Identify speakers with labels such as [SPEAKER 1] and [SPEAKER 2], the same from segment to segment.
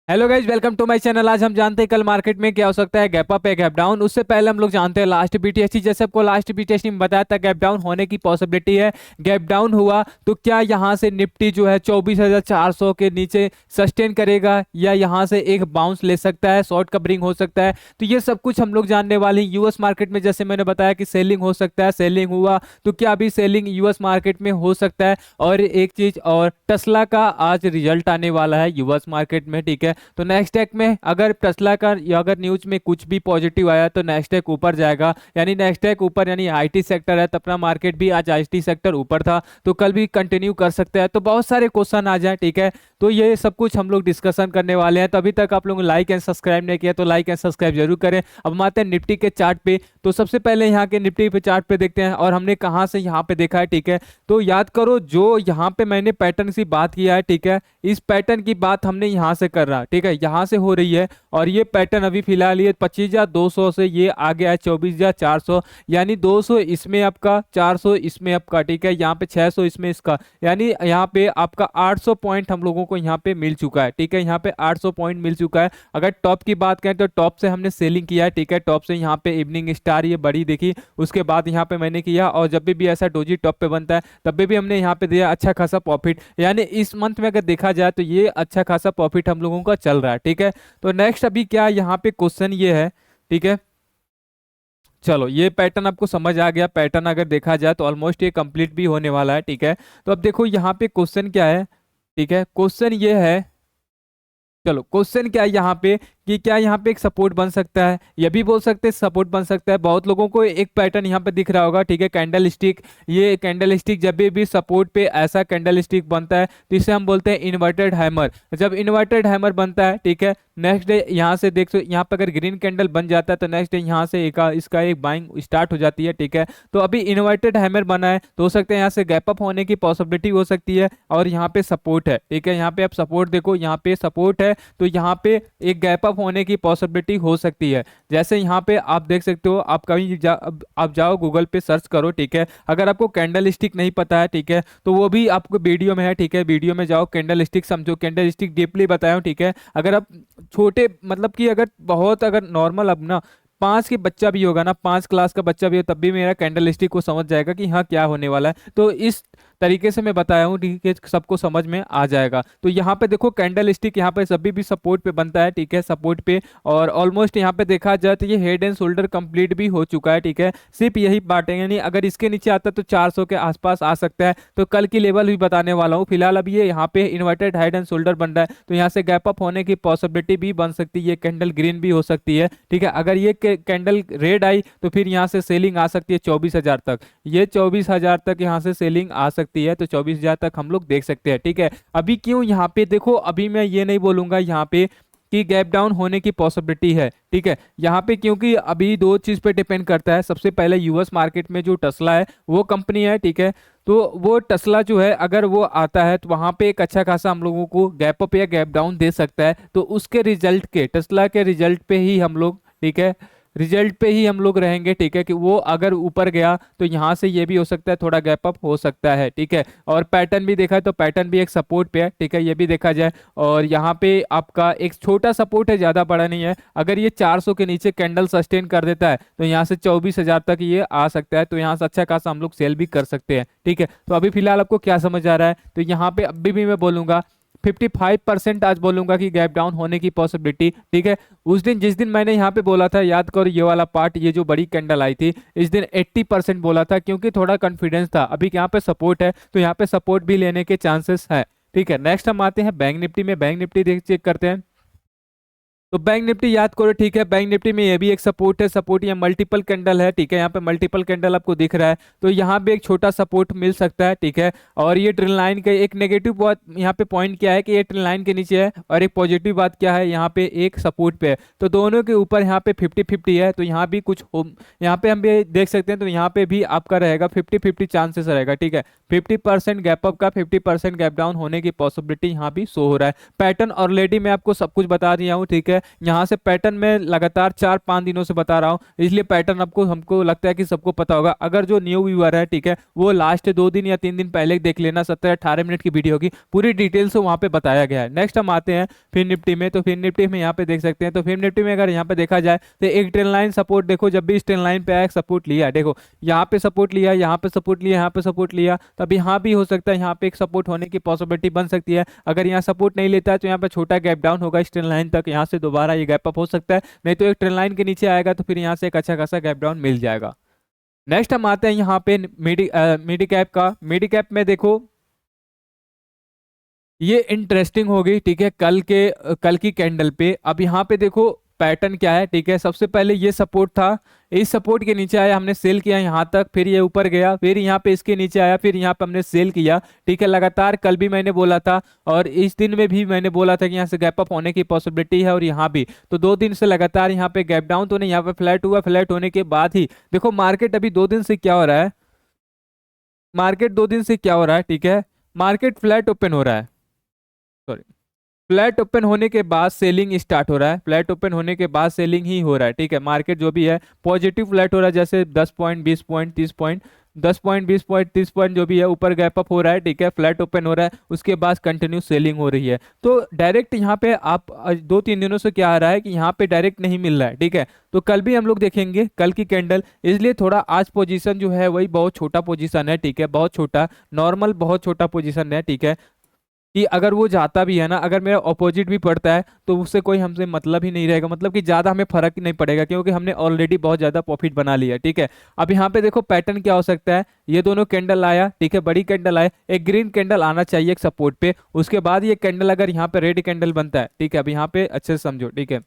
[SPEAKER 1] Hello guys, welcome to my channel. आज हम जानते हैं कल मार्केट में क्या हो सकता है, गैप अप है गैप डाउन। उससे पहले हम लोग जानते हैं लास्ट बीटीएससी, जैसे आपको लास्ट बीटीएससी में बताया था गैप डाउन होने की पॉसिबिलिटी है। गैप डाउन हुआ तो क्या यहाँ से निफ्टी जो है 24,400 के नीचे सस्टेन करेगा या यहाँ से एक बाउंस ले सकता है, शॉर्ट कवरिंग हो सकता है। तो ये सब कुछ हम लोग जानने वाले हैं। यूएस मार्केट में जैसे मैंने बताया कि सेलिंग हो सकता है, सेलिंग हुआ तो क्या अभी सेलिंग यूएस मार्केट में हो सकता है। और एक चीज और, टेस्ला का आज रिजल्ट आने वाला है यूएस मार्केट में, ठीक है। तो नेस्डैक में अगर टेस्ला का या अगर न्यूज में कुछ भी पॉजिटिव आया तो नेस्डैक ऊपर जाएगा, यानी नेस्डैक ऊपर, यानी आईटी सेक्टर है तो अपना मार्केट भी आज आईटी सेक्टर ऊपर था तो कल भी कंटिन्यू कर सकते हैं। तो बहुत सारे क्वेश्चन आ जाए, ठीक है। तो ये सब कुछ हम लोग डिस्कशन करने वाले हैं। तो अभी तक आप लोगों ने लाइक एंड सब्सक्राइब नहीं किया तो लाइक एंड सब्सक्राइब जरूर करें। अब हम आते हैं निफ्टी के चार्ट पे। तो सबसे पहले यहाँ के निफ्टी पे चार्ट पे देखते हैं और हमने कहाँ से यहाँ पे देखा है, ठीक है। तो याद करो जो यहाँ पे मैंने पैटर्न की बात किया है, ठीक है, इस पैटर्न की बात हमने यहाँ से कर रहा, ठीक है, यहाँ से हो रही है। और ये पैटर्न अभी फिलहाल ये 25,200 से ये आ गया है 24,400, यानी 200 इसमें आपका, 400 इसमें आपका, ठीक है, यहाँ पे 600 इसमें इसका, यानी यहाँ पे आपका 800 पॉइंट हम लोगों को यहाँ पे मिल चुका है, ठीक है। यहाँ पे 800 पॉइंट मिल चुका है। अगर टॉप की बात करें तो टॉप से हमने सेलिंग किया है, ठीक है। टॉप से यहाँ पे इवनिंग स्टार ये बड़ी देखी, उसके बाद यहाँ पे मैंने किया, और जब भी ऐसा डोजी टॉप पे बनता है तब भी हमने यहाँ पे दिया अच्छा खासा प्रॉफिट। यानी इस मंथ में अगर देखा जाए तो ये अच्छा खासा प्रॉफिट हम लोगों का चल रहा है, ठीक है। तो नेक्स्ट अभी क्या यहाँ पे क्वेश्चन ये है, ठीक है। चलो, ये पैटर्न आपको समझ आ गया। पैटर्न अगर देखा जाए तो ऑलमोस्ट ये कंप्लीट भी होने वाला है, ठीक है। तो अब देखो यहाँ पे क्वेश्चन क्या है, ठीक है। क्वेश्चन ये है, चलो क्वेश्चन क्या है यहाँ पे कि क्या यहाँ पे एक सपोर्ट बन सकता है, ये भी बोल सकते हैं सपोर्ट बन सकता है। बहुत लोगों को एक पैटर्न यहाँ पे दिख रहा होगा, ठीक है, कैंडल स्टिक। ये कैंडल स्टिक जब भी सपोर्ट पे ऐसा कैंडल स्टिक बनता है तो इसे हम बोलते हैं इन्वर्टेड हैमर। जब इन्वर्टेड हैमर बनता है, ठीक है, नेक्स्ट डे यहाँ से देख, यहाँ पे अगर ग्रीन कैंडल बन जाता है तो नेक्स्ट डे यहाँ से इसका एक बाइंग स्टार्ट हो जाती है, ठीक है। तो अभी इन्वर्टेड हैमर बना है तो हो सकता है यहाँ से गैप अप होने की पॉसिबिलिटी हो सकती है। और यहाँ पे सपोर्ट है, ठीक है, यहाँ पे आप सपोर्ट देखो, यहाँ पे सपोर्ट है तो यहाँ पे एक गैप अप होने की पॉसिबिलिटी हो सकती है। जैसे यहाँ पे आप देख सकते हो, आप कहीं आप जाओ गूगल पे सर्च करो, ठीक है। अगर आपको कैंडल स्टिक नहीं पता है, ठीक है, तो वो भी आपको वीडियो में है, ठीक है। वीडियो में जाओ, कैंडल स्टिक समझो, कैंडल स्टिक डीपली बताया हूं, ठीक है। अगर आप छोटे मतलब कि अगर बहुत अगर नॉर्मल अब ना 5 के बच्चा भी होगा ना, 5 क्लास का बच्चा भी हो तब भी मेरा कैंडल स्टिक को समझ जाएगा कि हाँ क्या होने वाला है। तो इस तरीके से मैं बताया हूँ, ठीक है, सबको समझ में आ जाएगा। तो यहाँ पे देखो कैंडल स्टिक यहाँ पे सभी भी सपोर्ट पे बनता है, ठीक है, सपोर्ट पे। और ऑलमोस्ट यहाँ पे देखा जाए तो ये हेड एंड शोल्डर कंप्लीट भी हो चुका है, ठीक है। सिर्फ यही बात है, यानी अगर इसके नीचे आता है तो 400 के आसपास आ सकता है। तो कल की लेवल भी बताने वाला हूँ। फिलहाल अभी ये यहाँ पे इन्वर्टेड हेड एंड शोल्डर बन रहा है तो यहाँ से गैप अप होने की पॉसिबिलिटी भी बन सकती है। ये कैंडल ग्रीन भी हो सकती है, ठीक है। अगर ये कैंडल रेड आई तो फिर यहाँ से सेलिंग आ सकती है 24,000 तक। ये 24,000 तक यहाँ से सेलिंग आ सकती है, तो 24,000 तक हम लोग देख सकते हैं, ठीक है। अभी क्यों यहाँ पे देखो, अभी मैं ये नहीं बोलूंगा यहाँ पे कि गैप डाउन होने की पॉसिबिलिटी है, ठीक है। यहाँ पे क्योंकि अभी दो चीज पे डिपेंड करता है। सबसे पहले यूएस मार्केट में जो टेस्ला है वो कंपनी है, ठीक है। तो वो टेस्ला जो है अगर वो आता है तो वहां पे एक अच्छा खासा हम लोगों को गैप अप या गैप डाउन दे सकता है। तो उसके रिजल्ट के, टेस्ला के रिजल्ट पे ही हम लोग, ठीक है, रिजल्ट पे ही हम लोग रहेंगे, ठीक है, कि वो अगर ऊपर गया तो यहाँ से ये भी हो सकता है थोड़ा गैप अप हो सकता है, ठीक है। और पैटर्न भी देखा है तो पैटर्न भी एक सपोर्ट पे है, ठीक है, ये भी देखा जाए। और यहाँ पे आपका एक छोटा सपोर्ट है, ज्यादा बड़ा नहीं है। अगर ये 400 के नीचे कैंडल सस्टेन कर देता है तो यहाँ से 24,000 तक ये आ सकता है। तो यहाँ से अच्छा खासा हम लोग सेल भी कर सकते हैं, ठीक है। तो अभी फिलहाल आपको क्या समझ आ रहा है, तो यहाँ पे अभी भी मैं बोलूंगा 55% आज बोलूंगा कि गैप डाउन होने की पॉसिबिलिटी, ठीक है। उस दिन जिस दिन मैंने यहाँ पे बोला था, याद करो ये वाला पार्ट, ये जो बड़ी कैंडल आई थी, इस दिन 80% बोला था क्योंकि थोड़ा कॉन्फिडेंस था। अभी यहाँ पे सपोर्ट है तो यहाँ पे सपोर्ट भी लेने के चांसेस है, ठीक है। नेक्स्ट हम आते हैं बैंक निफ्टी में। बैंक निफ्टी देख चेक करते हैं। तो बैंक निफ्टी याद करो, ठीक है, बैंक निफ्टी में ये भी एक सपोर्ट है। सपोर्ट या मल्टीपल कैंडल है, ठीक है, यहाँ पे मल्टीपल कैंडल आपको दिख रहा है तो यहाँ पे एक छोटा सपोर्ट मिल सकता है, ठीक है। और ये ट्रेल लाइन का एक नेगेटिव बात यहाँ पे पॉइंट क्या है कि ये ट्रेल लाइन के नीचे है, और एक पॉजिटिव बात क्या है, यहाँ पे एक सपोर्ट पे है। तो दोनों के ऊपर यहाँ पे 50-50 है। तो यहाँ भी कुछ यहाँ पे हम भी देख सकते हैं। तो यहाँ पे भी आपका रहेगा 50-50 चांसेस रहेगा, ठीक है। 50% गैप अप का, 50% गैप डाउन होने की पॉसिबिलिटी यहाँ भी शो हो रहा है। पैटर्न ऑलरेडी मैं आपको सब कुछ बता दिया हूँ, ठीक है। यहाँ से पैटर्न में लगातार 4-5 दिनों से बता रहा हूँ, इसलिए पैटर्न आपको हमको लगता है कि सबको पता होगा। अगर जो न्यू व्यूअर है, ठीक है, वो लास्ट 2 दिन या 3 दिन पहले देख लेना, 17-18 मिनट की वीडियो की पूरी डिटेल से वहाँ पे बताया गया है। नेक्स्ट हम आते हैं फिर निफ्टी में। तो फिर निफ्टी में यहाँ पे देख सकते हैं, तो फिर निफ्टी में अगर यहाँ पे देखा जाए तो एक ट्रेंड लाइन सपोर्ट देखो, जब भी इस ट्रेंड लाइन पे आया सपोर्ट लिया, देखो यहाँ पे सपोर्ट लिया, यहाँ पे सपोर्ट लिया, यहाँ पे सपोर्ट लिया, तब यहाँ भी हो सकता है यहाँ पे एक सपोर्ट होने की पॉसिबिलिटी बन सकती है। अगर यहाँ सपोर्ट नहीं लेता है तो यहाँ पे छोटा गैप डाउन होगा इस ट्रेंड लाइन तक, यहाँ से दोबारा ये गैप अप हो सकता है, नहीं तो एक ट्रेंड लाइन के नीचे आएगा तो फिर यहाँ से एक अच्छा खासा गैप डाउन मिल जाएगा। नेक्स्ट हम आते हैं यहाँ पे मिडी कैप का। मिडी कैप में देखो ये इंटरेस्टिंग होगी, ठीक है, कल की कैंडल पे। अब यहाँ पे देखो पैटर्न क्या है, ठीक है, सबसे पहले ये सपोर्ट था, इस सपोर्ट के नीचे आया, हमने सेल किया यहाँ तक, फिर ये ऊपर गया, फिर यहाँ पे इसके नीचे आया, फिर यहाँ पे हमने सेल किया, ठीक है, लगातार। कल भी मैंने बोला था और इस दिन में भी मैंने बोला था कि यहाँ से गैप अप होने की पॉसिबिलिटी है, और यहाँ भी तो 2 दिन से लगातार यहाँ पे गैप डाउन तो नहीं, यहाँ पे फ्लैट हुआ, फ्लैट होने के बाद ही देखो मार्केट अभी 2 दिन से क्या हो रहा है, मार्केट 2 दिन से क्या हो रहा है, ठीक है, मार्केट फ्लैट ओपन हो रहा है, सॉरी, फ्लैट ओपन होने के बाद सेलिंग स्टार्ट हो रहा है, फ्लैट ओपन होने के बाद सेलिंग ही हो रहा है, ठीक है। मार्केट जो भी है पॉजिटिव फ्लैट हो रहा है, जैसे 10 point, 20 point, 30 point, 10 point, 20 point, 30 point जो भी है ऊपर गैप अप हो रहा है, ठीक है, फ्लैट ओपन हो रहा है, उसके बाद कंटिन्यू सेलिंग हो रही है। तो डायरेक्ट यहाँ पे आप 2-3 दिनों से क्या आ रहा है कि यहाँ पे डायरेक्ट नहीं मिल रहा है, ठीक है। तो कल भी हम लोग देखेंगे कल की कैंडल, इसलिए थोड़ा आज पोजीशन जो है वही बहुत छोटा पोजीशन है, ठीक है, बहुत छोटा, नॉर्मल बहुत छोटा पोजीशन है, ठीक है, कि अगर वो जाता भी है ना, अगर मेरा ऑपोजिट भी पड़ता है तो उससे कोई हमसे मतलब ही नहीं रहेगा, मतलब कि ज़्यादा हमें फर्क ही नहीं पड़ेगा, क्योंकि हमने ऑलरेडी बहुत ज़्यादा प्रॉफिट बना लिया, ठीक है। अब यहाँ पे देखो पैटर्न क्या हो सकता है, ये दोनों कैंडल आया, ठीक है, बड़ी कैंडल आया, एक ग्रीन कैंडल आना चाहिए एक सपोर्ट पे, उसके बाद ये कैंडल अगर यहाँ पे रेड कैंडल बनता है, ठीक है, अब यहाँ पे अच्छे से समझो, ठीक है,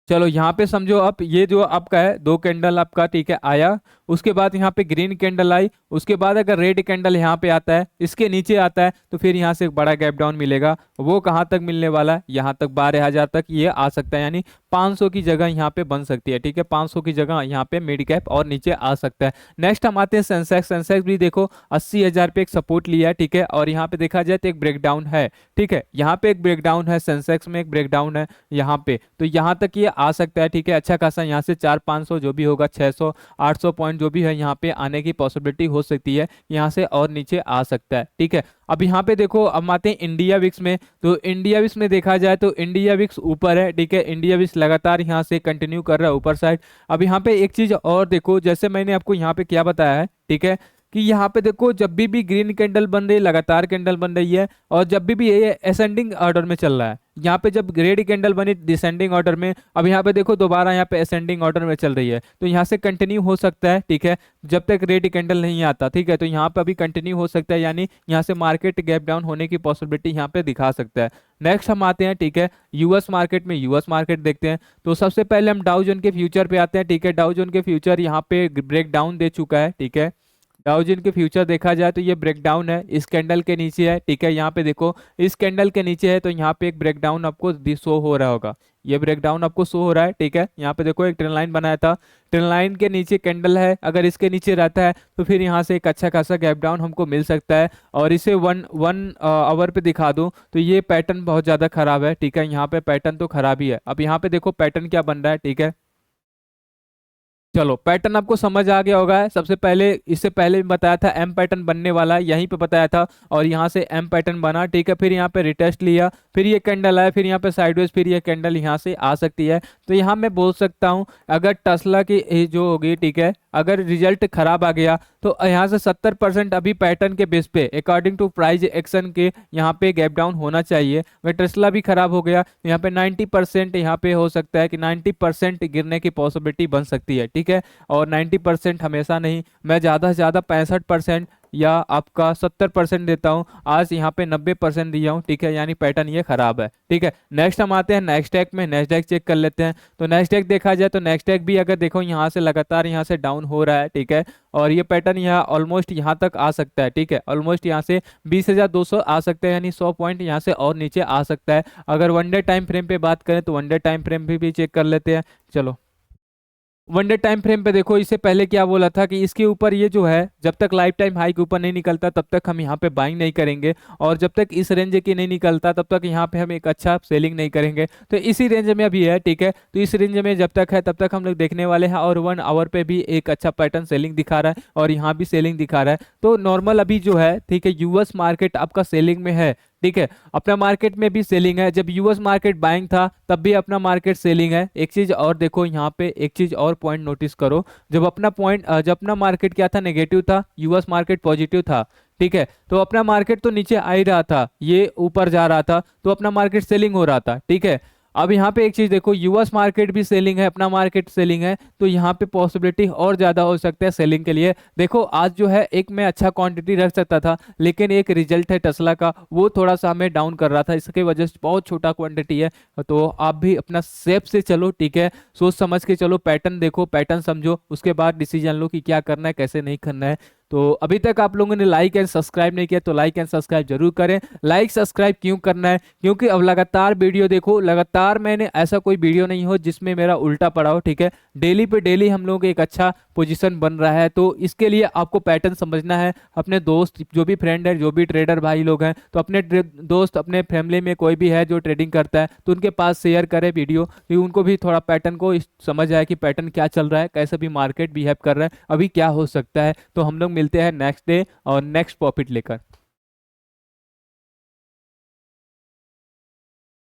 [SPEAKER 1] चलो यहाँ पे समझो। अब ये जो आपका है 2 कैंडल आपका, ठीक है, आया, उसके बाद यहाँ पे ग्रीन कैंडल आई, उसके बाद अगर रेड कैंडल यहाँ पे आता है, इसके नीचे आता है, तो फिर यहाँ से एक बड़ा गैप डाउन मिलेगा। वो कहाँ तक मिलने वाला है, यहाँ तक 12,000 तक ये आ सकता है, यानी 500 की जगह यहाँ पे बन सकती है, ठीक है, 500 की जगह यहाँ पे मिड कैप और नीचे आ सकता है। नेक्स्ट हम आते हैं सेंसेक्स। सेंसेक्स भी देखो 80,000 पे एक सपोर्ट लिया है, ठीक है, और यहाँ पे देखा जाए तो एक ब्रेकडाउन है, ठीक है, यहाँ पे एक ब्रेकडाउन है, सेंसेक्स में एक ब्रेकडाउन है यहाँ पे, तो यहाँ तक ये आ सकता है, ठीक है, अच्छा खासा यहाँ से 400-500 जो भी होगा, 600-800 पॉइंट जो भी है यहाँ पे आने की पॉसिबिलिटी हो सकती है, यहाँ से और नीचे आ सकता है, ठीक है। अब यहाँ पे देखो, अब आते हैं इंडिया विक्स में। तो इंडिया विक्स में देखा जाए तो इंडिया विक्स ऊपर है, ठीक है, इंडिया विक्स लगातार यहाँ से कंटिन्यू कर रहा है ऊपर साइड। अब यहाँ पे एक चीज और देखो, जैसे मैंने आपको यहाँ पे क्या बताया है, ठीक है, कि यहाँ पे देखो जब भी ग्रीन कैंडल बन रही है, लगातार कैंडल बन रही है, और जब भी ये असेंडिंग ऑर्डर में चल रहा है, यहाँ पे जब रेड कैंडल बनी डिसेंडिंग ऑर्डर में, अब यहाँ पे देखो दोबारा यहाँ पे असेंडिंग ऑर्डर में चल रही है, तो यहाँ से कंटिन्यू हो सकता है, ठीक है, जब तक रेड कैंडल नहीं आता, ठीक है, तो यहाँ पे अभी कंटिन्यू हो सकता है, यानी यहाँ से मार्केट गैप डाउन होने की पॉसिबिलिटी यहाँ पे दिखा सकता है। नेक्स्ट हम आते हैं, ठीक है, यूएस मार्केट में। यूएस मार्केट देखते हैं, तो सबसे पहले हम डाउ जोन के फ्यूचर पे आते हैं, ठीक है, डाउ जोन के फ्यूचर यहाँ पे ब्रेक डाउन दे चुका है, ठीक है, डाउ जोन के फ्यूचर देखा जाए तो ये ब्रेकडाउन है, इस कैंडल के नीचे है, ठीक है, यहाँ पे देखो इस कैंडल के नीचे है, तो यहाँ पे एक ब्रेकडाउन आपको शो हो रहा होगा, ये ब्रेकडाउन आपको शो हो रहा है, ठीक है, यहाँ पे देखो एक ट्रेंड लाइन बनाया था, ट्रेंड लाइन के नीचे कैंडल है, अगर इसके नीचे रहता है तो फिर यहाँ से एक अच्छा खासा गैप डाउन हमको मिल सकता है। और इसे वन आवर पे दिखा दूं तो ये पैटर्न बहुत ज़्यादा खराब है, ठीक है, यहाँ पे पैटर्न तो खराब ही है। अब यहाँ पे देखो पैटर्न क्या बन रहा है, ठीक है, चलो पैटर्न आपको समझ आ गया होगा। सबसे पहले इससे पहले भी बताया था एम पैटर्न बनने वाला है, यहीं पे बताया था, और यहाँ से एम पैटर्न बना, ठीक है, फिर यहाँ पे रिटेस्ट लिया, फिर ये कैंडल आया, फिर यहाँ पे साइडवेज, फिर ये कैंडल यहाँ से आ सकती है। तो यहाँ मैं बोल सकता हूँ अगर टेस्ला की जो होगी, ठीक है, अगर रिजल्ट खराब आ गया तो यहाँ से 70% अभी पैटर्न के बेस पे अकॉर्डिंग टू प्राइस एक्शन के यहाँ पे गैप डाउन होना चाहिए। अगर टेस्ला भी खराब हो गया तो यहाँ पे 90% यहाँ पे हो सकता है कि 90% गिरने की पॉसिबिलिटी बन सकती है, ठीक है, और 90% हमेशा नहीं, मैं ज़्यादा से ज़्यादा 65% या आपका 70% देता हूँ, आज यहाँ पे 90% दिया हूँ, ठीक है, यानी पैटर्न ये खराब है, ठीक है। नेक्स्ट हम आते हैं नेस्डैक में। नेस्डैक चेक कर लेते हैं, तो नेस्डैक देखा जाए तो नेस्डैक भी अगर देखो यहाँ से लगातार यहाँ से डाउन हो रहा है, ठीक है, और ये पैटर्न यहाँ ऑलमोस्ट यहाँ तक आ सकता है, ठीक है, ऑलमोस्ट यहाँ से 20,200 आ सकता है, यानी 100 पॉइंट यहाँ से और नीचे आ सकता है। अगर वन डे टाइम फ्रेम पे बात करें तो वन डे टाइम फ्रेम भी चेक कर लेते हैं, चलो। वन डे टाइम फ्रेम पे देखो, इससे पहले क्या बोला था कि इसके ऊपर ये जो है जब तक लाइफ टाइम हाई के ऊपर नहीं निकलता तब तक हम यहाँ पे बाइंग नहीं करेंगे, और जब तक इस रेंज के नहीं निकलता तब तक यहाँ पे हम एक अच्छा सेलिंग नहीं करेंगे। तो इसी रेंज में अभी है, ठीक है। तो इस रेंज में जब तक है तब तक हम लोग देखने वाले हैं, और 1 आवर पे भी एक अच्छा पैटर्न सेलिंग दिखा रहा है और यहाँ भी सेलिंग दिखा रहा है। तो नॉर्मल अभी जो है, ठीक है, यूएस मार्केट आपका सेलिंग में है, ठीक है। अपना मार्केट में भी सेलिंग है, जब यूएस मार्केट बाइंग था तब भी अपना मार्केट सेलिंग है। एक चीज और देखो यहाँ पे, एक चीज और पॉइंट नोटिस करो, जब अपना मार्केट क्या था, नेगेटिव था, यूएस मार्केट पॉजिटिव था, ठीक है। तो अपना मार्केट तो नीचे आ ही रहा था, ये ऊपर जा रहा था, तो अपना मार्केट सेलिंग हो रहा था, ठीक है। अब यहाँ पे एक चीज देखो, यूएस मार्केट भी सेलिंग है, अपना मार्केट सेलिंग है, तो यहाँ पे पॉसिबिलिटी और ज्यादा हो सकता है सेलिंग के लिए। देखो आज जो है एक मैं अच्छा क्वांटिटी रख सकता था, लेकिन एक रिजल्ट है टेस्ला का, वो थोड़ा सा हमें डाउन कर रहा था, इसके वजह से बहुत छोटा क्वांटिटी है। तो आप भी अपना सेफ से चलो, ठीक है, सोच समझ के चलो, पैटर्न देखो, पैटर्न समझो, उसके बाद डिसीजन लो कि क्या करना है, कैसे नहीं करना है। तो अभी तक आप लोगों ने लाइक एंड सब्सक्राइब नहीं किया तो लाइक एंड सब्सक्राइब जरूर करें। लाइक सब्सक्राइब क्यों करना है, क्योंकि अब लगातार वीडियो देखो, लगातार मैंने ऐसा कोई वीडियो नहीं हो जिसमें मेरा उल्टा पड़ा हो, ठीक है। डेली पे डेली हम लोग एक अच्छा पोजीशन बन रहा है, तो इसके लिए आपको पैटर्न समझना है। अपने दोस्त जो भी फ्रेंड है, जो भी ट्रेडर भाई लोग हैं, तो अपने दोस्त, अपने फैमिली में कोई भी है जो ट्रेडिंग करता है, तो उनके पास शेयर करें वीडियो, कि उनको भी थोड़ा पैटर्न को समझ आए कि पैटर्न क्या चल रहा है, कैसे भी मार्केट बिहेव कर रहा है, अभी क्या हो सकता है। तो हम लोग मिलते हैं नेक्स्ट डे और नेक्स्ट प्रॉफिट लेकर।